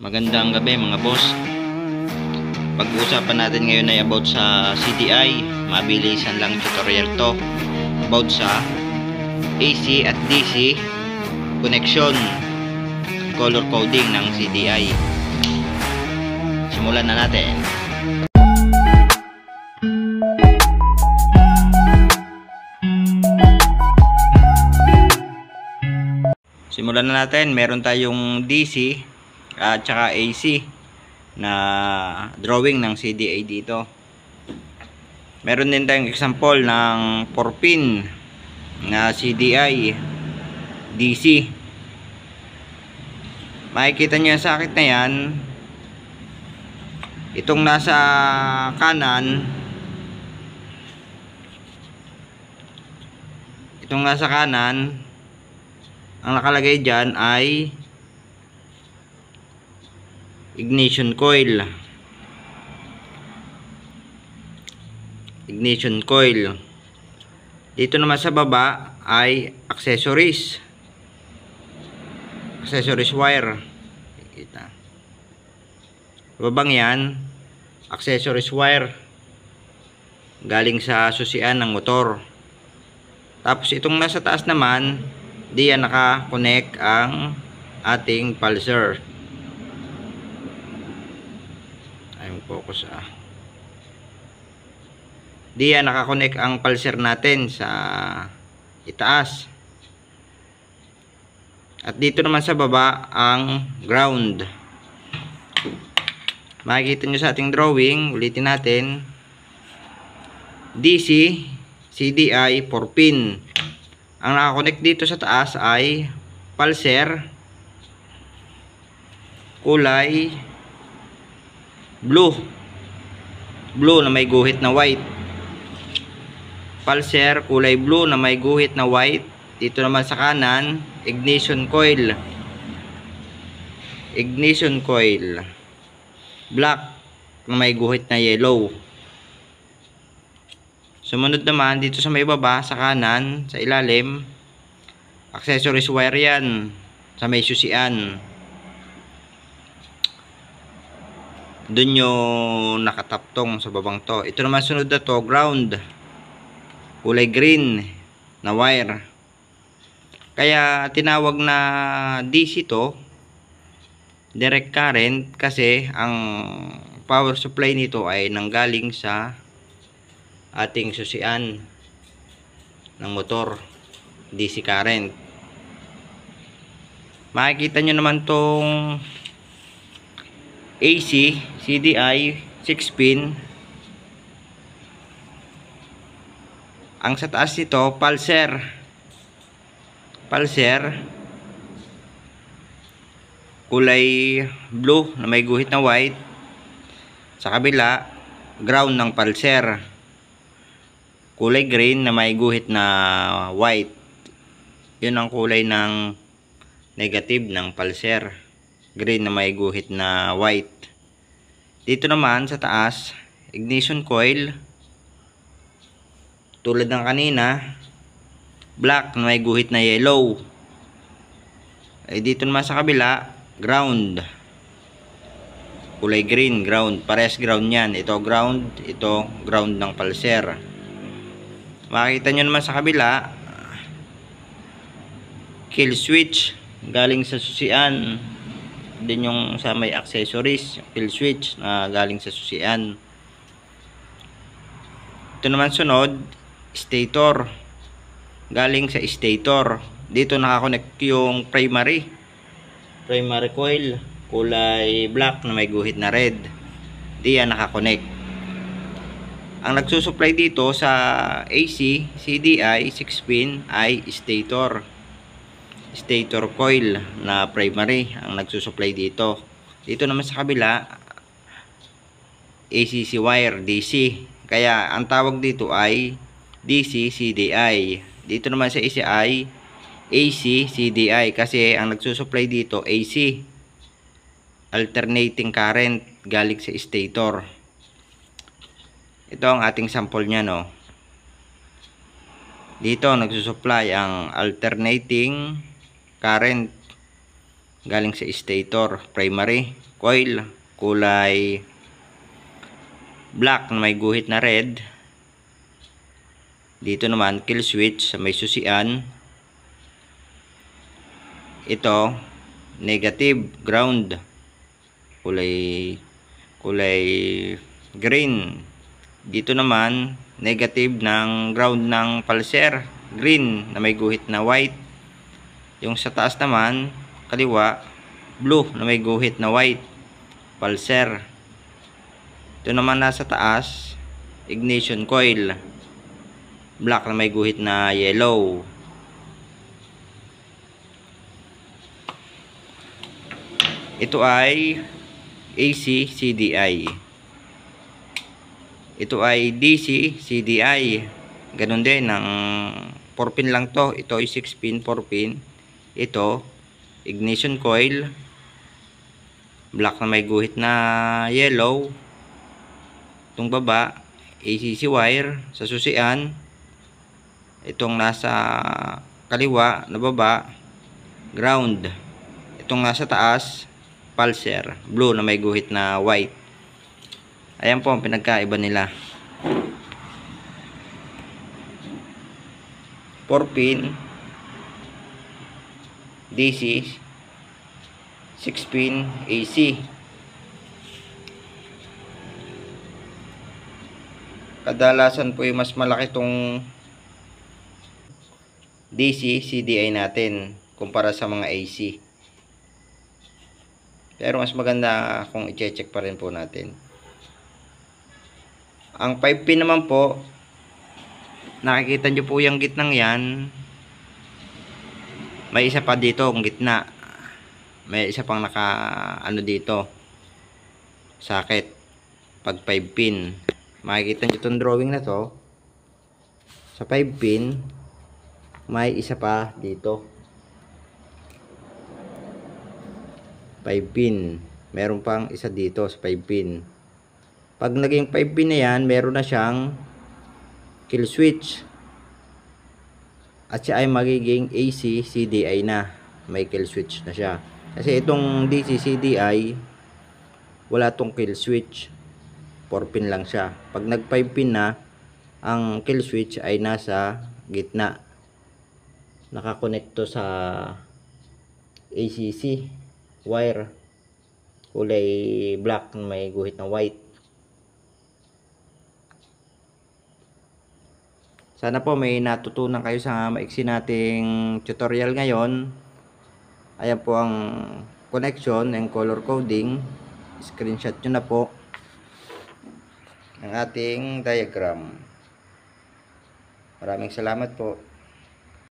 Magandang gabi mga boss. Pag-uusapan natin ngayon ay about sa CDI. Mabilisan lang tutorial to. About sa AC at DC connection at color coding ng CDI. Simulan na natin. Simulan na natin. Meron tayong DC at saka AC na drawing ng CDI dito. Meron din tayong example ng 4-pin na CDI DC. Makikita nyo sa sakit na yan. Itong nasa kanan, ang nakalagay dyan ay ignition coil. Dito naman sa baba ay accessories wire. Kita. Babang yan, accessories wire galing sa susian ng motor. Tapos itong nasa taas naman, diyan naka-connect ang ating pulser. Ayun, focus diyan naka-connect ang pulser natin sa itaas. At dito naman sa baba ang ground. Makikita nyo sa ating drawing, ulitin natin. DC, CDI, 4-pin. Ang naka-connect dito sa taas ay pulser kulay blue na may guhit na white. Pulser kulay blue na may guhit na white. Dito naman sa kanan, ignition coil black na may guhit na yellow. Sumunod naman dito sa may baba, sa kanan, sa ilalim, accessories wire yan sa may susian. Doon yung nakataptong sa babang to. Ito naman sunod na to, ground kulay green na wire. Kaya tinawag na DC to, direct current, kasi ang power supply nito ay nanggaling sa ating susian ng motor, DC current. Makikita nyo naman tong AC, CDI, 6-pin. Ang sa taas nito, pulser kulay blue na may guhit na white. Sa kabila, ground ng pulser kulay green na may guhit na white. Yun ang kulay ng negative ng pulser, green na may guhit na white. Dito naman sa taas, ignition coil tulad ng kanina, black na may guhit na yellow. Dito naman sa kabila, ground kulay green, ground, pares ground yan. Ito ground ng pulser. Makikita nyo naman sa kabila, kill switch galing sa susian. Din yung sa may accessories, kill switch na galing sa susian. Ito naman sunod, stator galing sa stator. Dito nakakonect yung primary coil kulay black na may guhit na red. Diyan nakakonect. Ang nagsusupply dito sa AC, CDI, 6-pin ay stator coil na primary ang nagsusupply dito. Dito naman sa kabila, ACC wire, DC. Kaya ang tawag dito ay DC, CDI. Dito naman sa ACI, AC, CDI, kasi ang nagsusupply dito AC, alternating current galing sa stator. Ito ang ating sample nya, no. Dito nagsusupply ang alternating current galing sa stator. Primary coil, kulay black na may guhit na red. Dito naman kill switch sa may susian. Ito negative ground, kulay green. Dito naman negative ng ground ng pulser, green na may guhit na white. Yung sa taas naman kaliwa, blue na may guhit na white, pulser. Ito naman nasa taas, ignition coil, black na may guhit na yellow. Ito ay AC CDI. Ito ay DC CDI. Ganun din, ng 4 pin lang to. Ito ay 6 pin, 4 pin. Ito ignition coil, black na may guhit na yellow. Itong baba ACC wire sa susian. Itong nasa kaliwa na baba ground. Itong nasa taas pulser, blue na may guhit na white. Ayan po ang pinagkaiba nila. 4 pin DC, 6 pin AC. Kadalasan po yung mas malaki tong DC CDI natin kumpara sa mga AC. Pero mas maganda kung i-check pa rin po natin. Ang 5 pin naman po, nakikita nyo po yung gitnang yan. May isa pa dito ang gitna. May isa pang naka ano dito, socket. Pag 5 pin, makikita nyo itong drawing na to. Sa 5 pin may isa pa dito, 5 pin. Meron pang isa dito sa 5 pin. Pag naging 5 pin na yan, meron na siyang kill switch. At siya ay magiging AC CDI na. May kill switch na siya. Kasi itong DC CDI, wala tong kill switch. 4 pin lang siya. Pag nag 5 pin na, ang kill switch ay nasa gitna. Nakakonekto sa ACC wire, kulay black na may guhit na white. Sana po may natutunan kayo sa maiksi nating tutorial ngayon. Ayan po ang connection and color coding. Screenshot nyo na po ng ating diagram. Maraming salamat po.